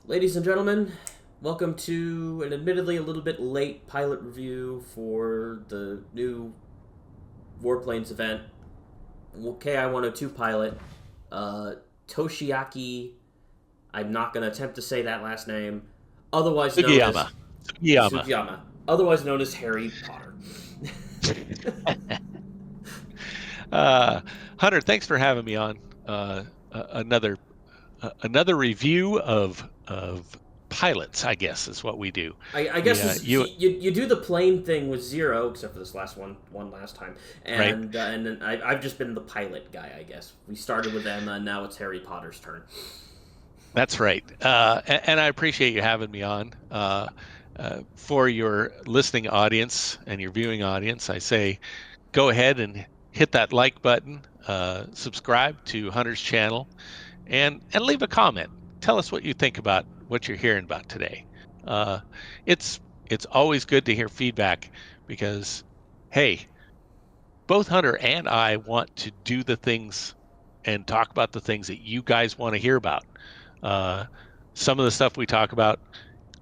Ladies and gentlemen, welcome to an admittedly a little bit late pilot review for the new Warplanes event. KI-102 pilot, uh, Toshiaki, I'm not going to attempt to say that last name, otherwise known Sugiyama. as Sugiyama. Sugiyama, otherwise known as Harry Potter. Uh, Hunter, thanks for having me on another another review of pilots. I guess is what we do. I We guess this, you you do the plane thing with Zero, except for this last one last time, right? and then I've just been the pilot guy. I guess we started with Emma, and now it's Harry Potter's turn. That's right. And I appreciate you having me on. For your listening audience and your viewing audience, I say go ahead and hit that like button, subscribe to Hunter's channel, and leave a comment. Tell us what you think about what you're hearing about today. Uh, it's it's always good to hear feedback because, hey, both Hunter and I want to do the things and talk about the things that you guys want to hear about. Uh, some of the stuff we talk about,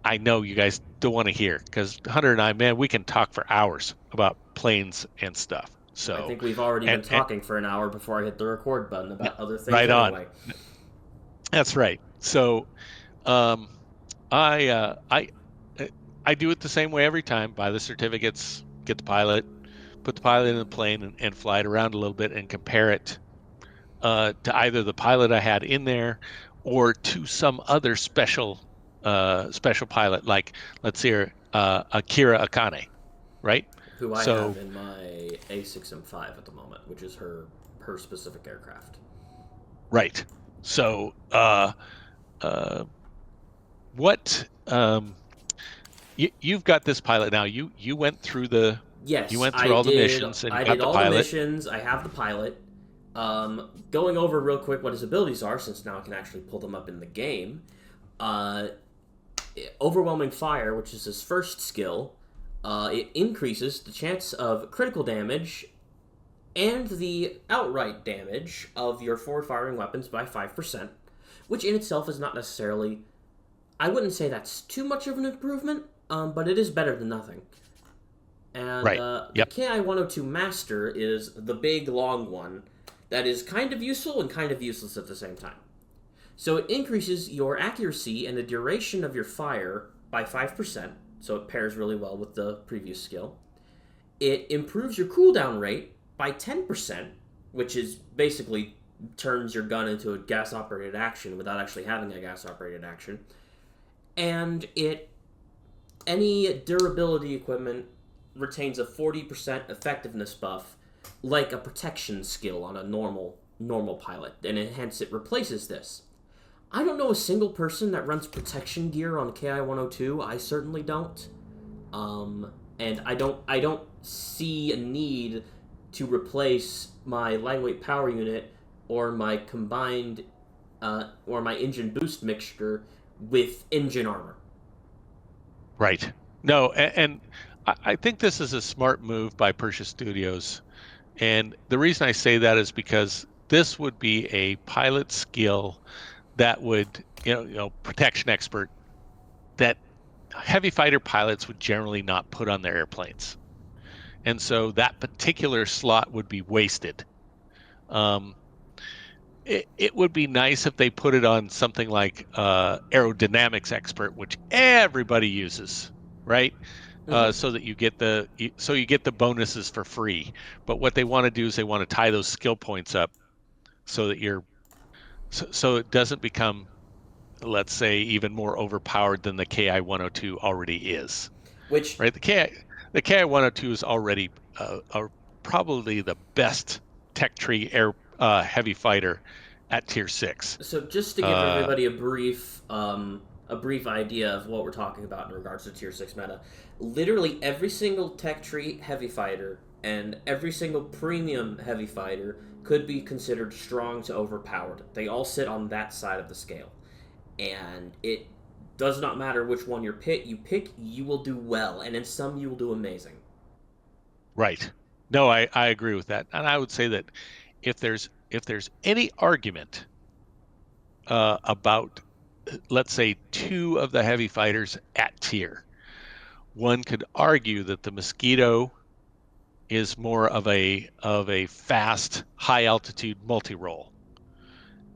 I know you guys don't want to hear because Hunter and I, man, we can talk for hours about planes and stuff. I So, think we've already been and talking for an hour before I hit the record button about other things right on. anyway. That's right. So, um, I uh, I uh, I do it the same way every time. Buy the certificates, get the pilot, put the pilot in the plane, and fly it around a little bit and compare it to either the pilot I had in there or to some other special pilot, like let's say Akira Akane, right? Who I have So in my A6M5 at the moment, which is her specific aircraft. right. So uh, what you've got this pilot now. You went through you Yes, went through all the missions and you I got did the all the pilot. missions. I have the pilot. Going over real quick what his abilities are, since now I can actually pull them up in the game. Uh, Overwhelming Fire, which is his first skill, it increases the chance of critical damage and the outright damage of your forward firing weapons by 5%, which in itself is not necessarily. I wouldn't say that's too much of an improvement, but it is better than nothing. And Right. the Yep. KI-102 Master is the big, long one that is kind of useful and kind of useless at the same time. So it increases your accuracy and the duration of your fire by 5%, so it pairs really well with the previous skill. It improves your cooldown rate by 10%, which is basically turns your gun into a gas operated action without actually having a gas operated action. And it any durability equipment retains a 40% effectiveness buff like a protection skill on a normal pilot, and hence it replaces this. I don't know a single person that runs protection gear on KI-102. I certainly don't. And I don't see a need to replace my lightweight power unit or my combined or my engine boost mixture with engine armor. Right. No, and I think this is a smart move by Persia Studios. And the reason I say that is because this would be a pilot skill that would, protection expert that heavy fighter pilots would generally not put on their airplanes. And so that particular slot would be wasted. Um, it would be nice if they put it on something like aerodynamics expert, which everybody uses, right? Mm-hmm. So that you get the bonuses for free. But what they want to do is they want to tie those skill points up so that so it doesn't become, let's say, even more overpowered than the KI 102 already is, Which right? The KI 102 is already probably the best tech tree air heavy fighter at tier 6. So just to give Uh, everybody a brief idea of what we're talking about in regards to tier 6 meta, literally every single tech tree heavy fighter and every single premium heavy fighter could be considered strong to overpowered. They all sit on that side of the scale, and it does not matter which one you pick, you will do well, and in some you will do amazing. right. No, I agree with that. And I would say that if there's any argument about let's say, two of the heavy fighters at tier. One could argue that the Mosquito is more of a fast, high altitude multi-role,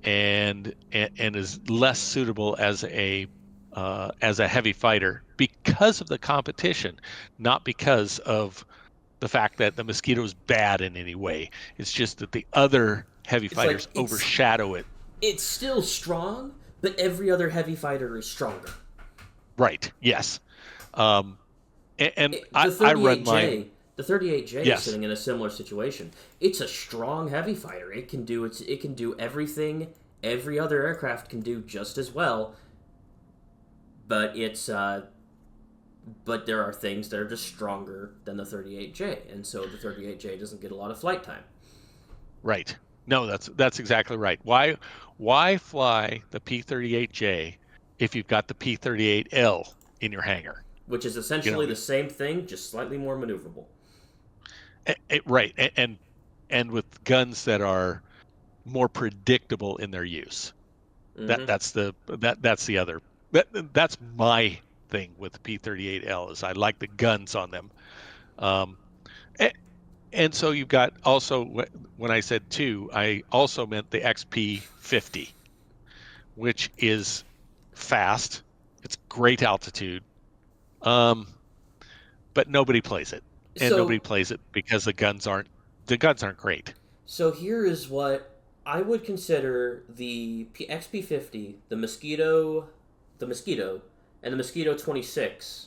and is less suitable as a heavy fighter because of the competition, not because of the fact that the Mosquito is bad in any way. It's just that the other heavy It's like fighters overshadow it. It's still strong, but every other heavy fighter is stronger. Right. Yes. And I run mine. The 38J Yes. is sitting in a similar situation. It's a strong heavy fighter. It can do everything every other aircraft can do just as well. But but there are things that are just stronger than the 38J, and so the 38J doesn't get a lot of flight time. Right. No, that's exactly right. Why fly the P-38J if you've got the P-38L in your hangar? Which is essentially the same thing, just slightly more maneuverable. Right, and with guns that are more predictable in their use. Mm-hmm. That's the other. That's my thing with the P-38L is I like the guns on them. And so you've got also, when I said two, I also meant the XP-50, which is fast. It's great altitude. But nobody plays it. And nobody plays it because the guns aren't great. So here is what I would consider the XP-50, the Mosquito, and the Mosquito 26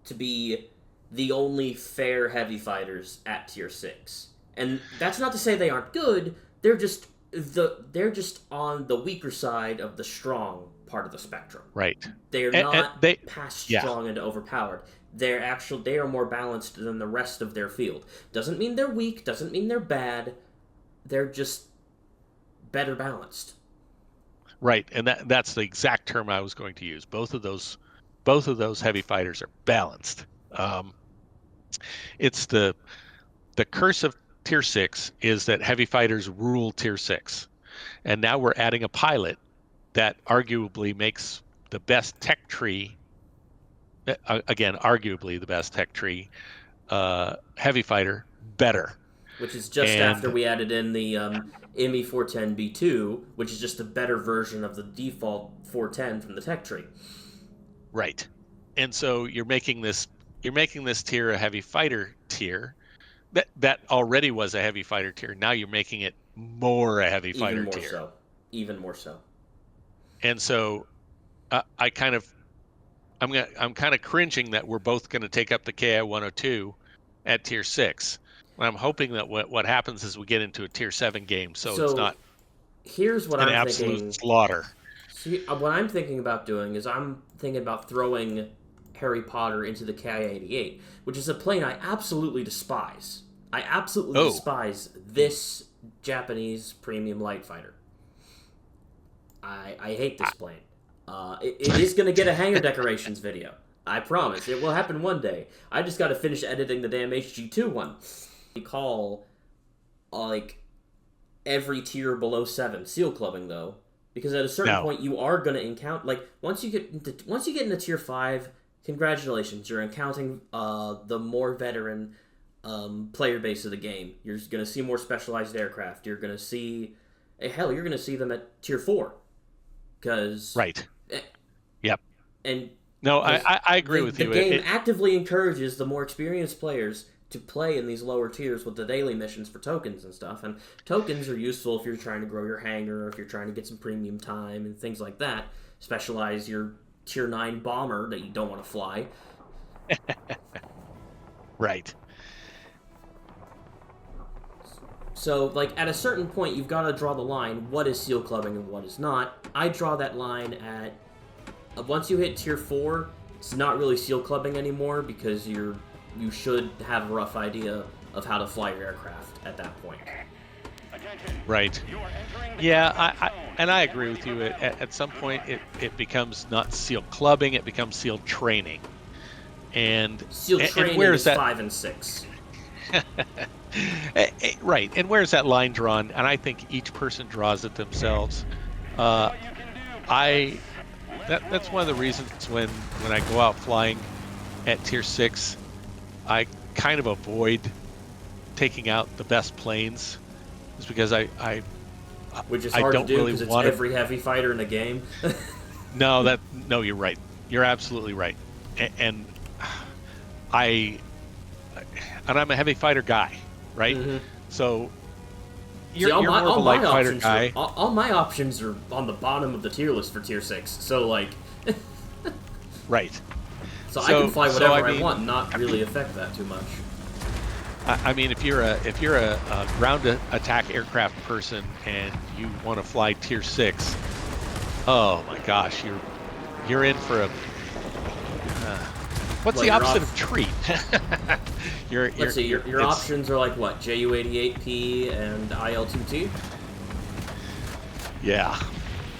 to be the only fair heavy fighters at tier 6. And that's not to say they aren't good, they're just on the weaker side of the strong part of the spectrum. Right. They're not past strong and overpowered. They are more balanced than the rest of their field. Doesn't mean they're weak, doesn't mean they're bad. They're just better balanced. Right, and that's the exact term I was going to use. Both of those heavy fighters are balanced. It's the curse of tier 6 is that heavy fighters rule tier 6. And now we're adding a pilot that arguably makes the best tech tree, again, arguably the best tech tree, heavy fighter better. Which is just after we added in the ME 410B2, which is just a better version of the default 410 from the tech tree. Right. And so you're making this tier a heavy fighter tier that already was a heavy fighter tier. Now you're making it more a heavy fighter tier. Even more so. And so I'm kind of cringing that we're both going to take up the KI 102 at tier 6. I'm hoping that what happens is we get into a tier 7 game, so it's not here's what an I'm absolute thinking. Slaughter. See, what I'm thinking about doing is I'm thinking about throwing Harry Potter into the KI-88, which is a plane I absolutely despise. I absolutely despise this Japanese premium light fighter. I hate this plane. It is going to get a hangar decorations video. I promise. It will happen one day. I just got to finish editing the damn HG2 one. We call, every tier below 7 seal clubbing, though. Because at a certain point, you are going to encounter... once you get into tier 5, congratulations. You're encountering the more veteran player base of the game. You're going to see more specialized aircraft. You're going to see... Hell, you're going to see them at tier 4. Because... Right. Yep. And... No, I agree with you. The game actively encourages the more experienced players to play in these lower tiers with the daily missions for tokens and stuff. And tokens are useful if you're trying to grow your hangar, or if you're trying to get some premium time and things like that. Specialize your tier 9 bomber that you don't want to fly. Right. So, at a certain point, you've got to draw the line. What is seal clubbing and what is not? I draw that line at... Once you hit tier 4, it's not really seal clubbing anymore because you should have a rough idea of how to fly your aircraft at that point. Right. Yeah, I agree with you. At some point, it becomes not seal clubbing; it becomes seal training. And seal training is 5 and 6. Right. And where's that line drawn? And I think each person draws it themselves. that's one of the reasons when I go out flying at Tier 6, I kind of avoid taking out the best planes, is because Which is I hard don't to do really because it's want every heavy fighter in the game. No, you're right. You're absolutely right. And I and I'm a heavy fighter guy, right? Mm-hmm. So See, you're more of a light fighter guy. All my options are on the bottom of the tier list for Tier 6. So, like... Right. So I can fly whatever I I want and not really affect that too much. I mean, if you're a ground attack aircraft person and you want to fly Tier 6, oh my gosh, you're in for a what's the opposite of treat? Let's see, your options are like what? JU-88P and IL-2T? Yeah.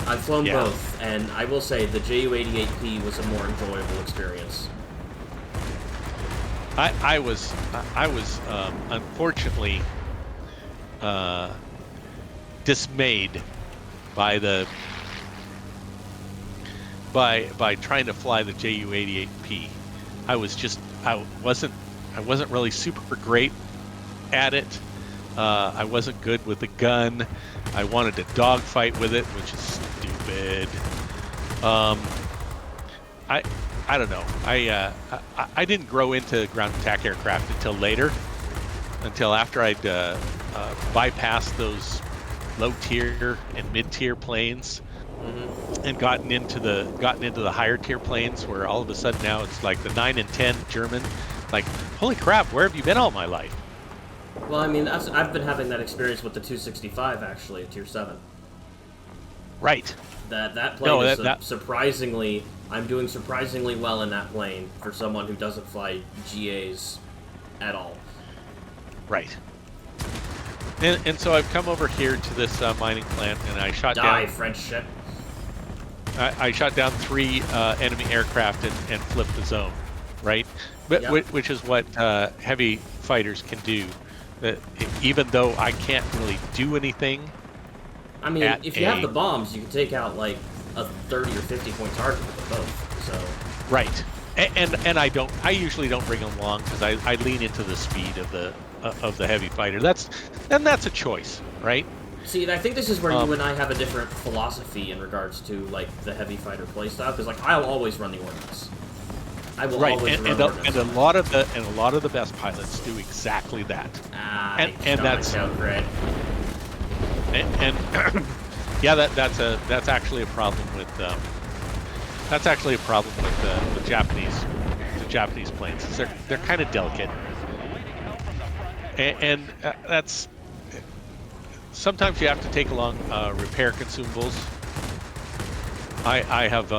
I've flown both, and I will say the JU-88P was a more enjoyable experience. I was unfortunately dismayed by by trying to fly the JU-88P. I wasn't really super great at it. I wasn't good with the gun. I wanted to dogfight with it, which is stupid. I don't know. I didn't grow into ground attack aircraft until later, until after I'd bypassed those low tier and mid tier planes, and gotten into the higher tier planes, where all of a sudden now it's like the 9 and 10 German. Like, holy crap, where have you been all my life? Well, I mean, I've been having that experience with the 265 actually at Tier 7. Right. That plane is surprisingly. I'm doing surprisingly well in that plane for someone who doesn't fly GAs at all. Right. And so I've come over here to this mining plant, and I shot down French ship. I shot down 3 enemy aircraft and flipped the zone, right? But which is what heavy fighters can do. Even though I can't really do anything. I mean, if you have the bombs, you can take out like a 30 or 50 point target with both. So right, and I usually don't bring them along because I lean into the speed of the heavy fighter. That's a choice, right? See, I think this is where you and I have a different philosophy in regards to like the heavy fighter playstyle. Because like I'll always run the ordnance. I will always run the ordnance. And a lot of the best pilots do exactly that. And that's great. And yeah, that's actually a problem with the Japanese planes. They're kind of delicate, and that's sometimes you have to take along repair consumables. I have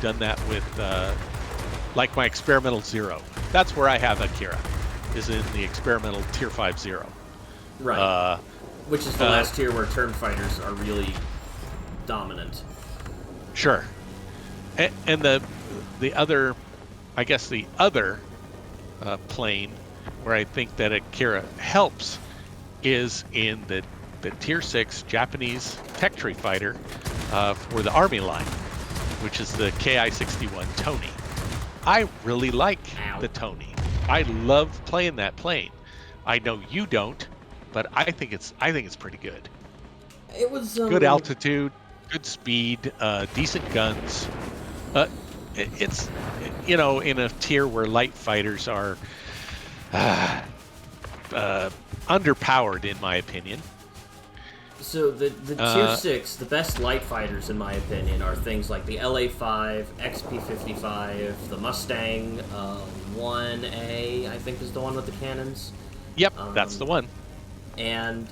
done that with like my experimental 0. That's where I have Akira, is in the experimental Tier 5 0. Right. Which is the last tier where turn fighters are really dominant. Sure. And the other, I guess the other plane where I think that Akira helps is in the Tier 6 Japanese tech tree fighter for the Army line, which is the Ki-61 Tony. I really like the Tony. I love playing that plane. I know you don't, but I think it's pretty good. It was good altitude, good speed, decent guns. It's in a tier where light fighters are underpowered, in my opinion. So the Tier 6, the best light fighters, in my opinion, are things like the LA-5, XP-55, the Mustang 1A, I think is the one with the cannons. Yep, that's the one. And,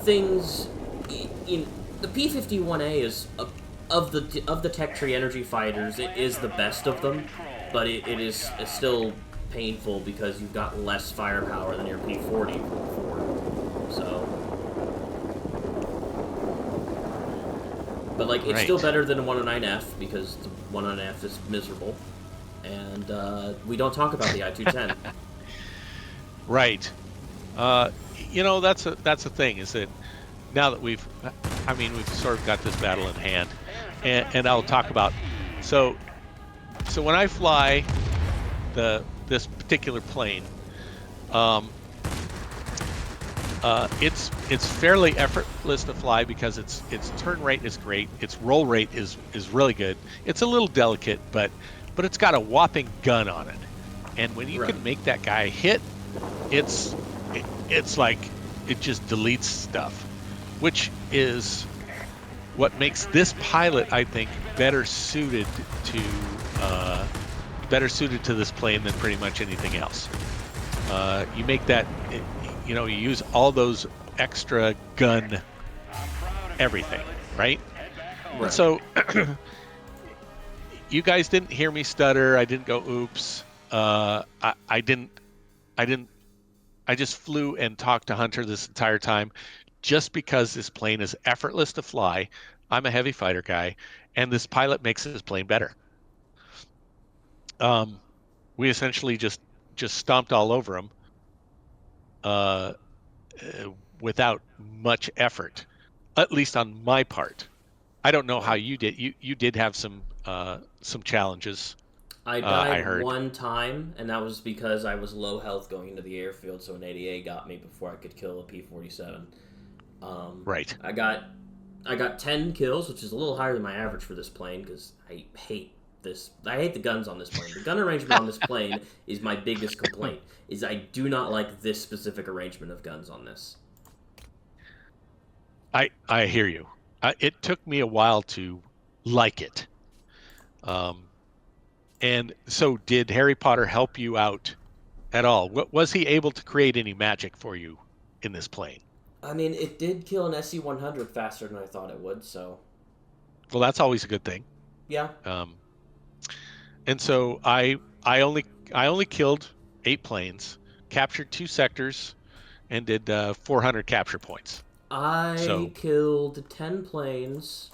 things... the P-51A is, of the tech tree energy fighters, it is the best of them, but it's still painful because you've got less firepower than your P-40. So... But, it's still better than a 109F, because the 109F is miserable. And, we don't talk about the I-210. Right. That's a thing, is that now that I mean, we've sort of got this battle in hand, and I'll talk about. So, so when I fly this particular plane, um, it's fairly effortless to fly because its turn rate is great, its roll rate is really good. It's a little delicate, but it's got a whopping gun on it, and when you Right. can make that guy hit, it's like it just deletes stuff, which is what makes this pilot, I think, better suited to this plane than pretty much anything else. You make that, you use all those extra gun everything, right? Right. And so you guys didn't hear me stutter. I didn't go oops. I didn't. I just flew and talked to Hunter this entire time, just because this plane is effortless to fly. I'm a heavy fighter guy, and this pilot makes this plane better. We essentially just stomped all over him, uh, without much effort, at least on my part. I don't know how Right. you did. You did have some challenges. I I died heard. one time, and that was because I was low health going into the airfield, so an 80A got me before I could kill a P-47. Right. I got 10 kills, which is a little higher than my average for this plane because I hate this. I hate the guns on this plane. The gun arrangement on this plane is my biggest complaint. Is I do not like this specific arrangement of guns on this. I hear you. It took me a while to like it. And so, did Harry Potter help you out at all? Was he able to create any magic for you in this plane? I mean, it did kill an SE-100 faster than I thought it would, so Well, that's always a good thing. yeah. Um, and so I only killed 8 planes, captured 2 sectors, and did 400 capture points. I So, killed 10 planes.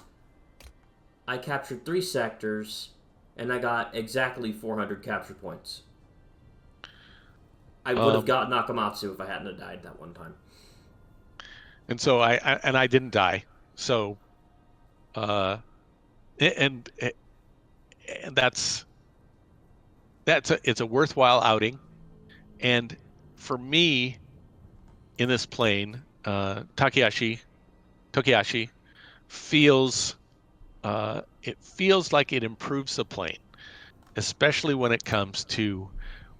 I captured 3 sectors, and I got exactly 400 capture points. I would have um, got Nakamatsu if I hadn't have died that one time. and so I didn't die. So, uh, and and it's a worthwhile outing. And for me, in this plane, Tokiyashi feels it feels like it improves the plane, especially when it comes to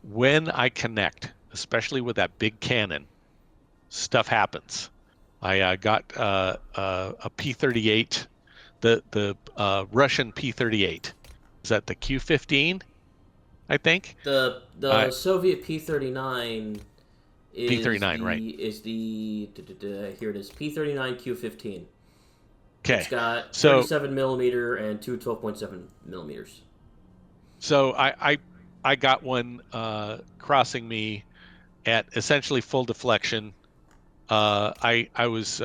when I connect, especially with that big cannon. Stuff happens. I got a P-38, the Russian P-38. Is that the Q-15? I think. The Soviet P-39 P-39, right? here it is, P-39 Q-15. It's Okay. got So 37 millimeter and two 12.7 millimeters. so I got one crossing me at essentially full deflection. I was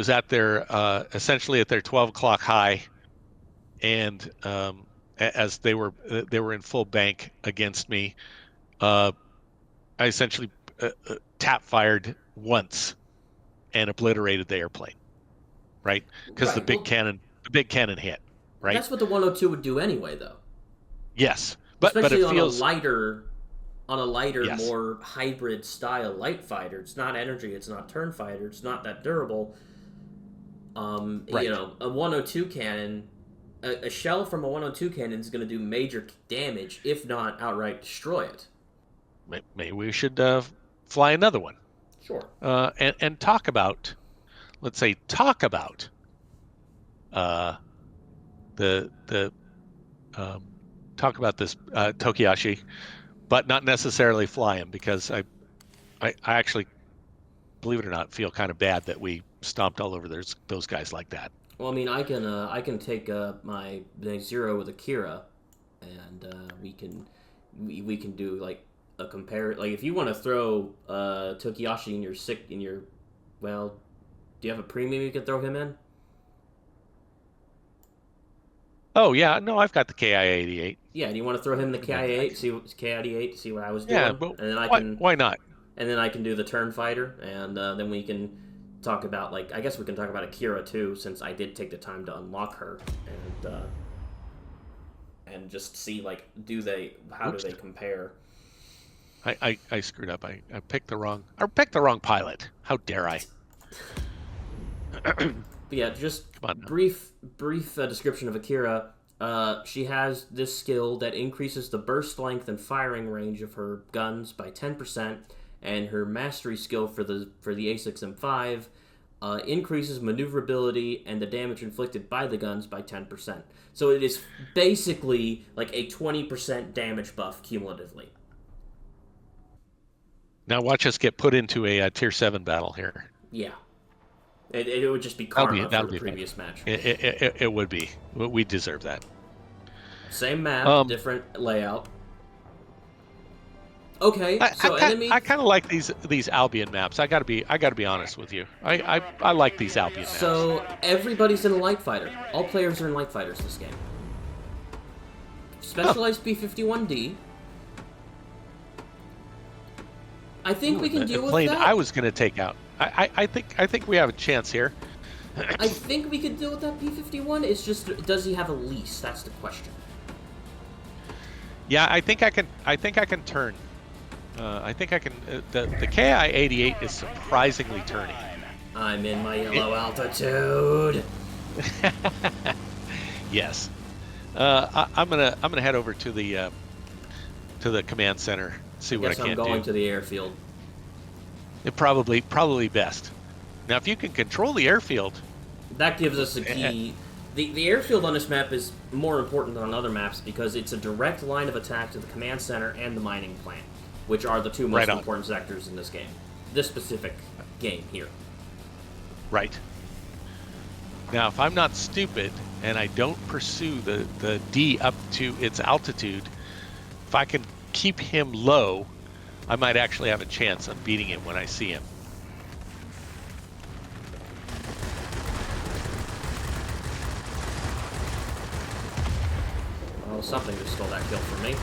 at their essentially at their 12 o'clock high, and as they were in full bank against me, uh, I essentially tap fired once and obliterated the airplane, right? Because Right. Well, the big cannon hit, right? that's what the 102 would do anyway, though. Yes, but Especially it feels on a lighter, yes, more hybrid style light fighter. It's not energy. It's not turn fighter. It's not that durable. right. A 102 cannon, a shell from a 102 cannon is going to do major damage, if not outright destroy it. Maybe we should fly another one, Sure. and talk about, let's say, uh, the um, talk about this Tokiyashi, but not necessarily fly him, because I actually, believe it or not, feel kind of bad that we stomped all over those guys like that. Well, I mean, I can take my Zero with Akira, and we can do like a compare. Like if you want to throw Tokiyashi in your well, do you have a premium you can throw him in? Oh yeah, no, I've got the KI-88. Yeah, and you want to throw him in the Put him in the back. KI-88 to see what I was Yeah, doing, but and then why not? I can do the turn fighter, and then we can talk about, like, I guess we can talk about Akira too, since I did take the time to unlock her and just see, like, how do they compare? I screwed up. I picked the wrong pilot. How dare I? But yeah, just brief description of Akira. She has this skill that increases the burst length and firing range of her guns by 10%, and her mastery skill for the A6M5 increases maneuverability and the damage inflicted by the guns by 10%. So it is basically like a 20% damage buff cumulatively. Now watch us get put into a tier 7 battle here. Yeah. It would just be karma for the previous match. It would be. We deserve that. Same map, different layout. Okay, so enemy. I kind of like these Albion maps. I gotta be honest with you. I like these Albion maps. So everybody's in a light fighter. All players are in light fighters this game. Specialized P-51D. I think we can deal with that. I was gonna take out. I think we have a chance here. I think we can deal with that P-51. It's just, does he have a lease? That's the question. Yeah, I think I can turn. I think I can. The KI-88 is surprisingly turning. I'm in my yellow altitude. Yes. I'm gonna head over to the command center. See what I can do. I'm going to the airfield. It probably best. Now, if you can control the airfield, that gives us a key. The airfield on this map is more important than on other maps because it's a direct line of attack to the command center and the mining plant, which are the two most important sectors in this game. This specific game here. Right. Now, if I'm not stupid and I don't pursue the D up to its altitude, if I can keep him low, I might actually have a chance of beating him when I see him. Well, something just stole that kill from me.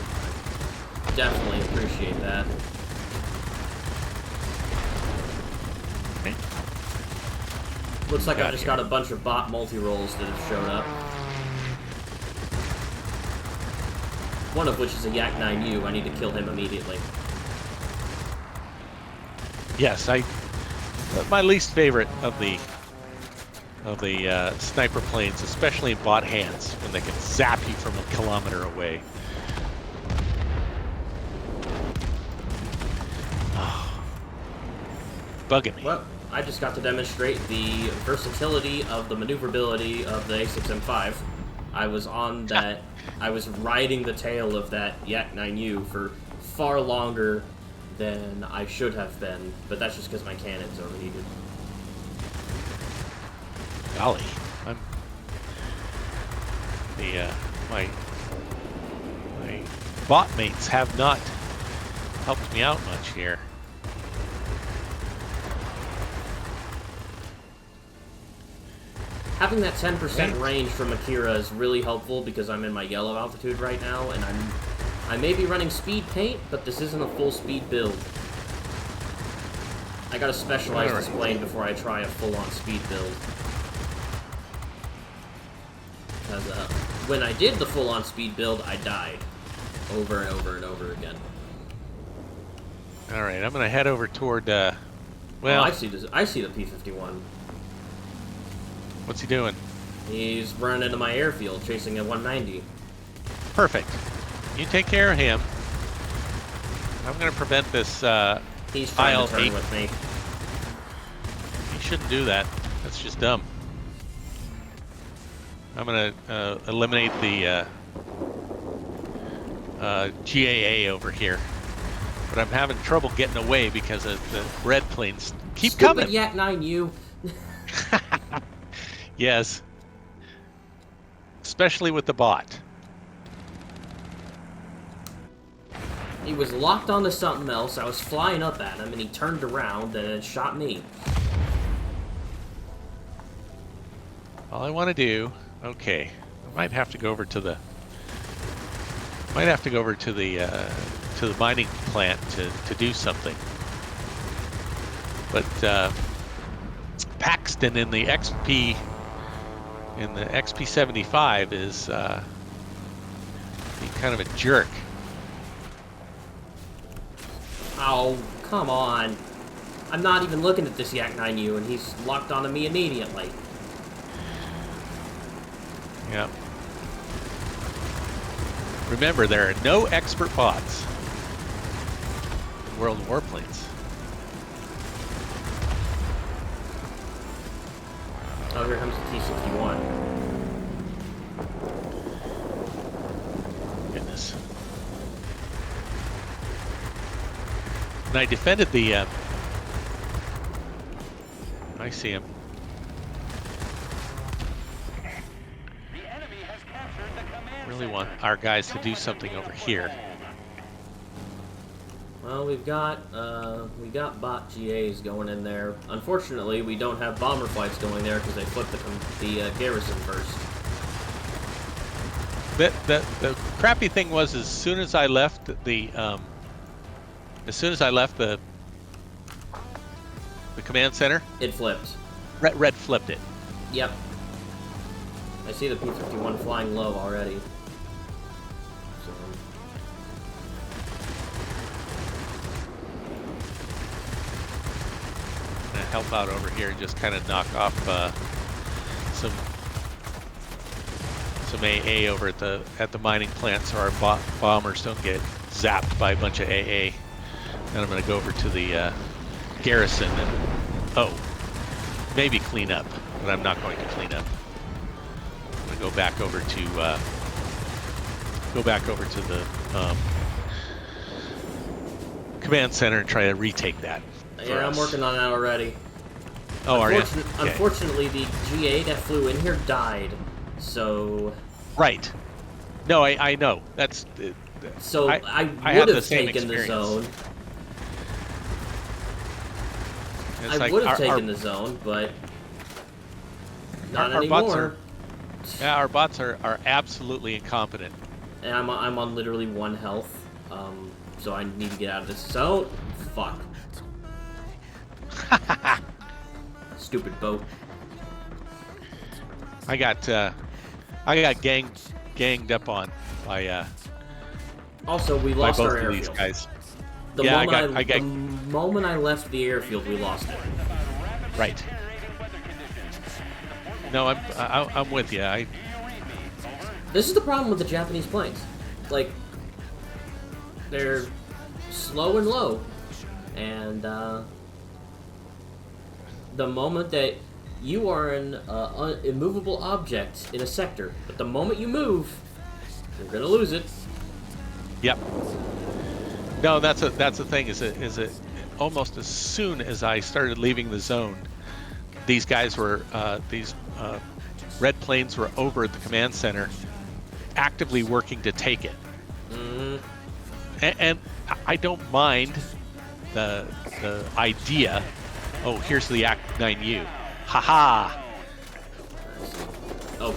Definitely appreciate that. Okay. Looks like I've just got a bunch of bot multi-rolls that have showed up. One of which is a Yak-9U. I need to kill him immediately. Yes, my least favorite of the sniper planes, especially in bot hands, when they can zap you from a kilometer away. Oh, bugging me. Well, I just got to demonstrate the versatility of the maneuverability of the A6M5. I was on that. I was riding the tail of that Yak-9U for far longer than I should have been, but that's just because my cannon's overheated. Golly, my bot mates have not helped me out much here. Having that 10% range from Akira is really helpful because I'm in my yellow altitude right now, and I may be running speed paint, but this isn't a full speed build. I got a specialized display before I try a full-on speed build. Because when I did the full-on speed build, I died over and over and over again. All right, I'm gonna head over toward. Well, oh, I see the P-51. What's he doing? He's running into my airfield, chasing a 190. Perfect. You take care of him. I'm going to prevent this He's trying to turn with me. You shouldn't do that. That's just dumb. I'm going to eliminate the GAA over here. But I'm having trouble getting away because of the red planes keep coming. Yak-9U. Yes. Especially with the bot. He was locked onto something else. I was flying up at him, and he turned around and shot me. All I want to do, okay, I might have to go over to the, to the mining plant to do something. But Paxton in the XP 75 is being kind of a jerk. Oh, come on. I'm not even looking at this Yak 9U, and he's locked onto me immediately. Yeah. Remember, there are no expert bots in World of Warplanes. Oh, here comes the T-61. Goodness. And I defended the... I see him. Really want our guys to do something over here. Well, we got bot GAs going in there. Unfortunately, we don't have bomber flights going there because they flipped the garrison first. The crappy thing was, as soon as I left the command center, it flipped. Red flipped it. Yep. I see the P-51 flying low already. So. I'm gonna help out over here, just kind of knock off some AA over at the mining plant, so our bombers don't get zapped by a bunch of AA. Then I'm gonna go over to the garrison and maybe clean up, but I'm not going to clean up. I'm gonna go back over to the command center and try to retake that. Yeah, I'm working on that already. Oh, are you? Okay. Unfortunately, the GA that flew in here died, so... Right. No, I know. That's... So I would have taken the zone. I would have taken the zone, but not anymore. Our bots are absolutely incompetent. And I'm on literally 1 health, so I need to get out of this zone. Fuck. Stupid boat. I got ganged up on by also, we lost our airfield. These guys. The moment I left the airfield, we lost it. Right. No, I'm with you. This is the problem with the Japanese planes. Like, they're slow and low, and the moment that you are an immovable object in a sector, but the moment you move, you're gonna lose it. Yep. No, that's the thing. Is it almost as soon as I started leaving the zone, these guys were these red planes were over at the command center, actively working to take it. Mm-hmm. And I don't mind the idea. Oh, here's the Act 9U. Haha. Oh.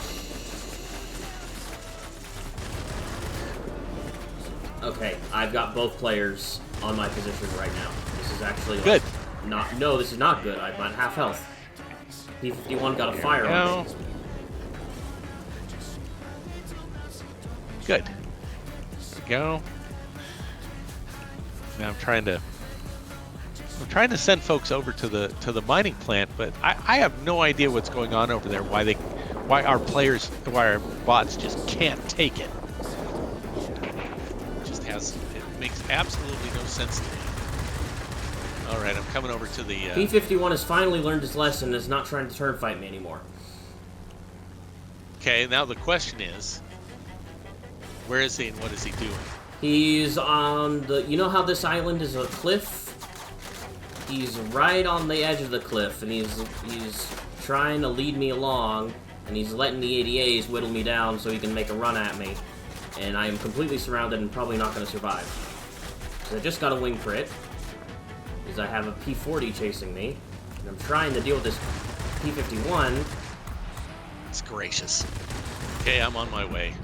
Okay, I've got both players on my position right now. This is actually good. No, this is not good. I'm at half health. P-51 got a fire on me. Good. There we go. Now I'm trying to send folks over to the mining plant, but I have no idea what's going on over there. Why our bots just can't take it. It makes absolutely no sense to me. All right, I'm coming over to the... P-51 has finally learned his lesson and is not trying to turn fight me anymore. Okay, now the question is, where is he and what is he doing? He's on the... You know how this island is a cliff? He's right on the edge of the cliff, and he's trying to lead me along, and he's letting the ADAs whittle me down so he can make a run at me. And I am completely surrounded and probably not going to survive. So I just got a wing crit, because I have a P-40 chasing me, and I'm trying to deal with this P-51. It's gracious. Okay, I'm on my way.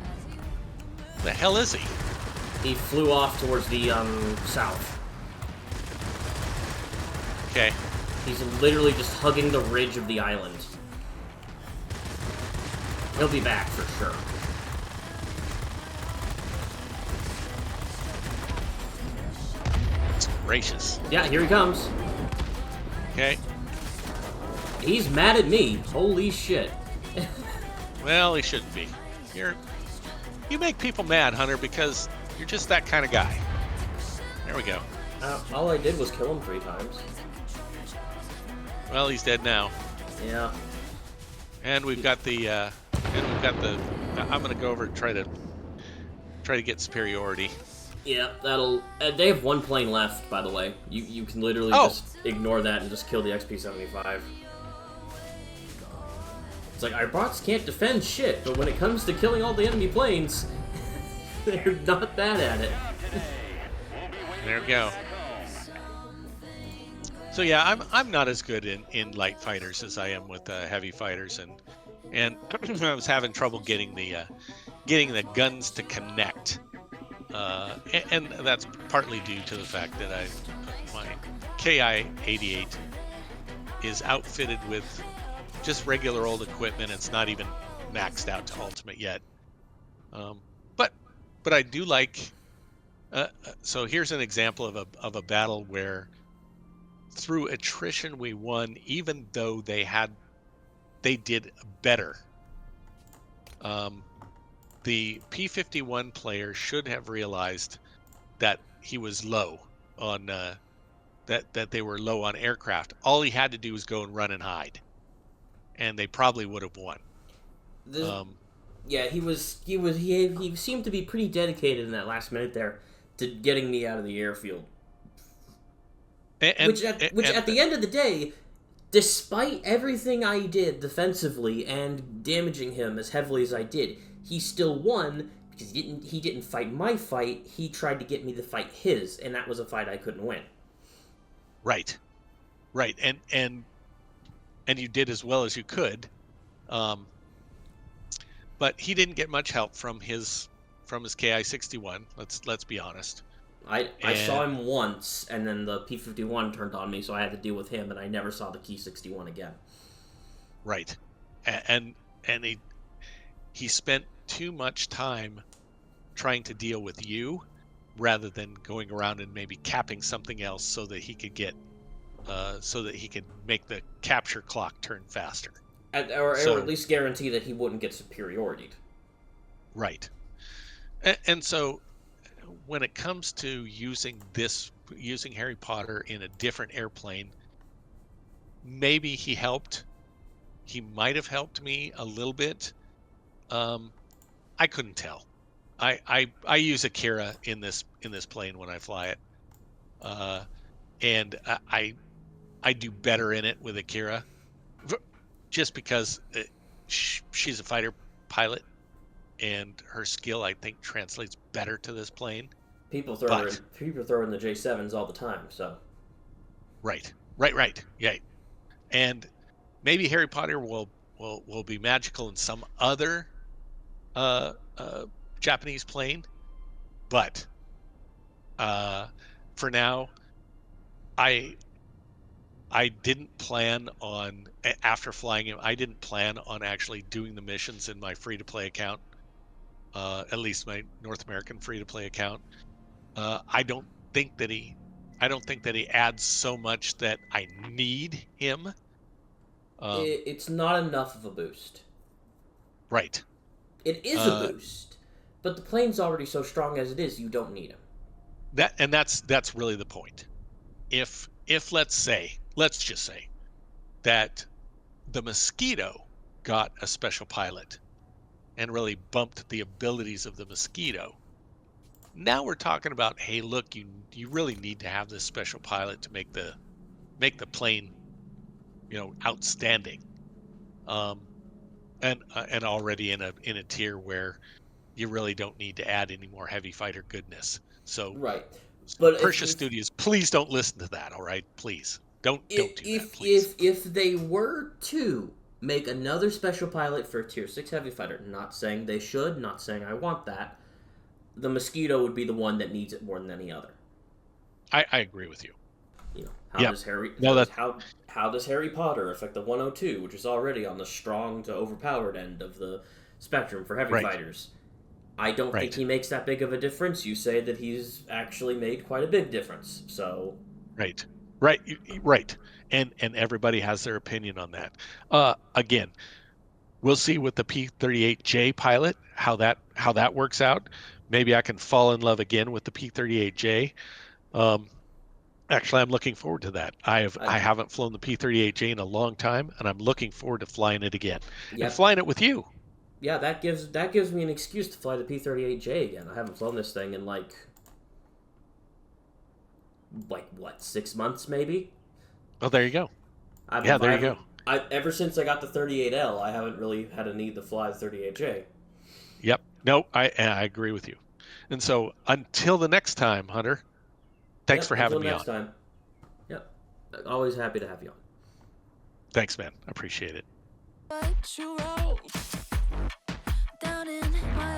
The hell is he? He flew off towards the south. Okay. He's literally just hugging the ridge of the island. He'll be back for sure. It's gracious. Yeah, here he comes. Okay. He's mad at me. Holy shit. Well, he shouldn't be. You make people mad, Hunter, because you're just that kind of guy. There we go. All I did was kill him 3 times. Well, he's dead now. Yeah. And we've got the. I'm gonna go over and try to get superiority. Yeah, that'll. They have 1 plane left, by the way. You can literally just ignore that and just kill the XP-75. It's like, our bots can't defend shit, but when it comes to killing all the enemy planes, they're not bad at it. There we go. So yeah, I'm not as good in light fighters as I am with heavy fighters, and I was having trouble getting the guns to connect, and that's partly due to the fact that my KI-88 is outfitted with just regular old equipment. It's not even maxed out to ultimate yet. But I do like. So here's an example of a battle where, through attrition, we won, even though they did better. The P-51 player should have realized that he was low on that they were low on aircraft. All he had to do was go and run and hide, and they probably would have won. Yeah, he seemed to be pretty dedicated in that last minute there to getting me out of the airfield. Which at the end of the day, despite everything I did defensively and damaging him as heavily as I did, he still won because he didn't fight my fight. He tried to get me to fight his, and that was a fight I couldn't win. Right, and you did as well as you could, but he didn't get much help from his KI-61. Let's be honest. I saw him once, and then the P-51 turned on me, so I had to deal with him, and I never saw the Ki-61 again. Right, and he spent too much time trying to deal with you, rather than going around and maybe capping something else so that he could make the capture clock turn faster, or at least guarantee that he wouldn't get superiority. Right, and so, when it comes to using Harry Potter in a different airplane, maybe he helped. He might have helped me a little bit. I couldn't tell. I use Akira in this plane when I fly it, and I do better in it with Akira, just because she's a fighter pilot. And her skill, I think, translates better to this plane. People throw in the J7s all the time, so. Right. Yeah. And maybe Harry Potter will be magical in some other Japanese plane, but for now, I didn't plan on, after flying him, I didn't plan on actually doing the missions in my free-to-play account. At least my North American free-to-play account. I don't think that he adds so much that I need him. It's not enough of a boost. Right. It is a boost, but the plane's already so strong as it is. You don't need him. That's really the point. If let's just say that the Mosquito got a special pilot and really bumped the abilities of the Mosquito. Now we're talking about, hey, look, you really need to have this special pilot to make the plane, outstanding. And already in a tier where you really don't need to add any more heavy fighter goodness. So right, but Persia Studios, please don't listen to that. All right, please don't do that. Please. If they were to make another special pilot for Tier 6 heavy fighter, not saying they should, not saying I want that, the Mosquito would be the one that needs it more than any other. I agree with you. How Yep. does Harry No, that how does Harry Potter affect the 102, which is already on the strong to overpowered end of the spectrum for heavy right, fighters? I don't think right, he makes that big of a difference. You say that he's actually made quite a big difference. So, right, right, right. And everybody has their opinion on that. Again, we'll see with the P-38J pilot how that works out. Maybe I can fall in love again with the P-38J. Um, Actually, I'm looking forward to that. I, I haven't flown the P-38J in a long time, and I'm looking forward to flying it again and yep, flying it with you. yeah, that gives me an excuse to fly the P-38J again. I haven't flown this thing in like what 6 months maybe. Oh, there you go. Yeah, I there you haven't go. ever since I got the 38L, I haven't really had a need to fly the 38J. Yep. No, I agree with you. And so until the next time, Hunter, thanks Yep. for Until having me next on. time. Yep. Always happy to have you on. Thanks, man. I appreciate it. What you wrote down in my